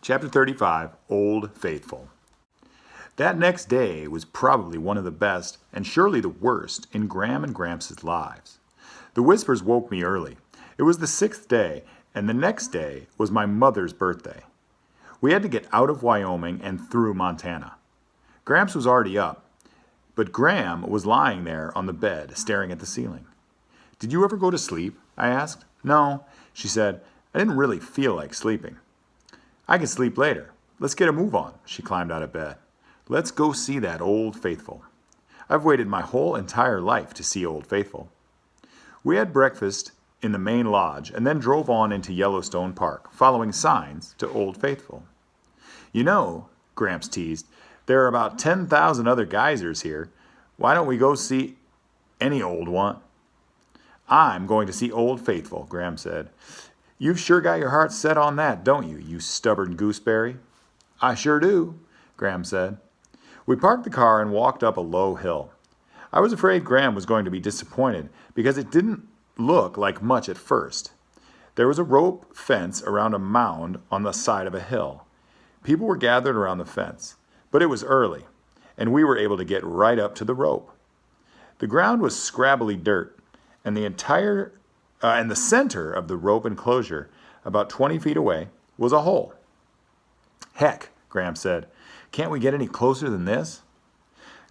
Chapter 35, Old Faithful. That next day was probably one of the best, and surely the worst, in Gram and Gramps' lives. The whispers woke me early. It was the 6th day, and the next day was my mother's birthday. We had to get out of Wyoming and through Montana. Gramps was already up, but Gram was lying there on the bed, staring at the ceiling. "Did you ever go to sleep?" I asked. "No," she said. "I didn't really feel like sleeping." "I can sleep later. Let's get a move on." She climbed out of bed. "Let's go see that Old Faithful. I've waited my whole entire life to see Old Faithful." We had breakfast in the main lodge and then drove on into Yellowstone Park, following signs to Old Faithful. "You know," Gramps teased, "there are about 10,000 other geysers here. Why don't we go see any old one?" "I'm going to see Old Faithful," Gram said. "You've sure got your heart set on that, don't you, you stubborn gooseberry?" "I sure do," Gram said. We parked the car and walked up a low hill. I was afraid Gram was going to be disappointed because it didn't look like much at first. There was a rope fence around a mound on the side of a hill. People were gathered around the fence, but it was early, and we were able to get right up to the rope. The ground was scrabbly dirt, and the center of the rope enclosure, about 20 feet away, was a hole. "Heck," Gram said. "Can't we get any closer than this?"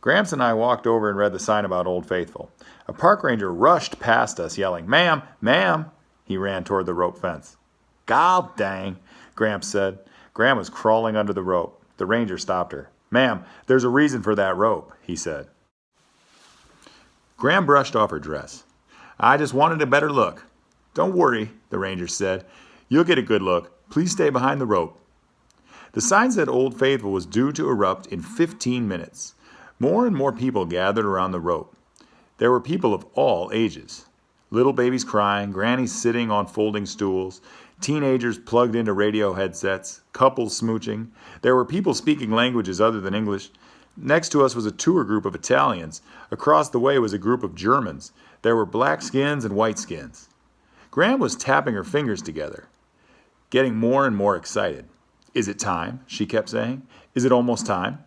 Gramps and I walked over and read the sign about Old Faithful. A park ranger rushed past us, yelling, "Ma'am, ma'am!" He ran toward the rope fence. "God dang," Gramps said. Gram was crawling under the rope. The ranger stopped her. "Ma'am, there's a reason for that rope," he said. Gram brushed off her dress. "I just wanted a better look." "Don't worry," the ranger said. "You'll get a good look. Please stay behind the rope." The sign said Old Faithful was due to erupt in 15 minutes. More and more people gathered around the rope. There were people of all ages. Little babies crying, grannies sitting on folding stools, teenagers plugged into radio headsets, couples smooching. There were people speaking languages other than English. Next to us was a tour group of Italians. Across the way was a group of Germans. There were black skins and white skins. Gram was tapping her fingers together, getting more and more excited. "Is it time?" she kept saying. "Is it almost time?"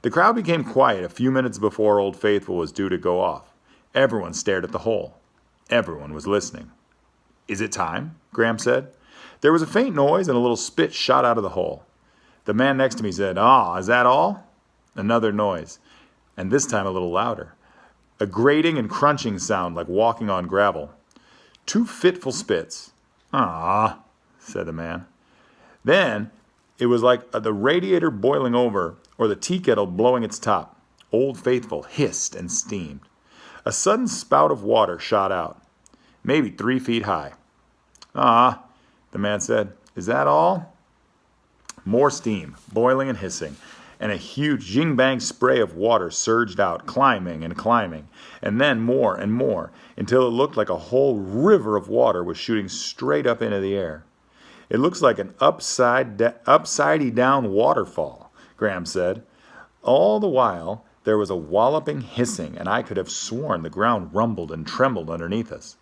The crowd became quiet a few minutes before Old Faithful was due to go off. Everyone stared at the hole. Everyone was listening. "Is it time?" Gram said. There was a faint noise and a little spit shot out of the hole. The man next to me said, "Ah, is that all?" Another noise, and this time a little louder. A grating and crunching sound like walking on gravel. 2 fitful spits. "Ah," said the man. Then it was like the radiator boiling over or the tea kettle blowing its top. Old Faithful hissed and steamed. A sudden spout of water shot out, maybe 3 feet high. "Ah," the man said. "Is that all?" More steam, boiling and hissing, and a huge jing-bang spray of water surged out, climbing and climbing, and then more and more, until it looked like a whole river of water was shooting straight up into the air. "It looks like an upside-down waterfall," Gram said. All the while, there was a walloping hissing, and I could have sworn the ground rumbled and trembled underneath us.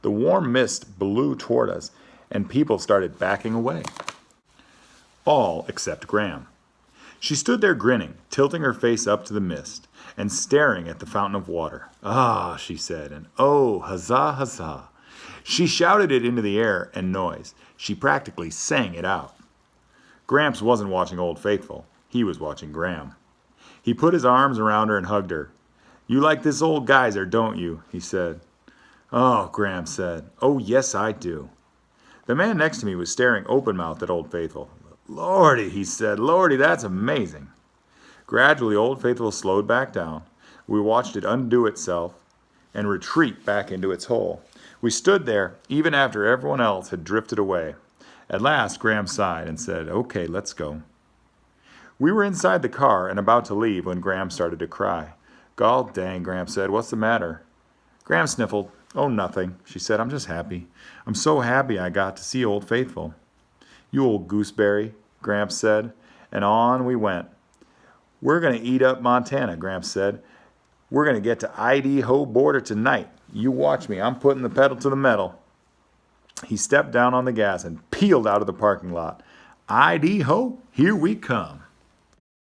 The warm mist blew toward us, and people started backing away. All except Gram. She stood there grinning, tilting her face up to the mist, and staring at the fountain of water. "Ah," she said, and "Oh, huzzah, huzzah." She shouted it into the air and noise. She practically sang it out. Gramps wasn't watching Old Faithful. He was watching Gram. He put his arms around her and hugged her. "You like this old geyser, don't you?" he said. "Oh," Gram said. "Oh, yes, I do." The man next to me was staring open-mouthed at Old Faithful. "Lordy," he said. "Lordy, that's amazing." Gradually, Old Faithful slowed back down. We watched it undo itself and retreat back into its hole. We stood there, even after everyone else had drifted away. At last, Gram sighed and said, "Okay, let's go." We were inside the car and about to leave when Gram started to cry. "Gol dang," Gram said. "What's the matter?" Gram sniffled. "Oh, nothing," she said. "I'm just happy. I'm so happy I got to see Old Faithful." "You old gooseberry," Gramps said, and on we went. "We're going to eat up Montana," Gramps said. "We're going to get to Idaho border tonight. You watch me. I'm putting the pedal to the metal." He stepped down on the gas and peeled out of the parking lot. ID ho, here we come.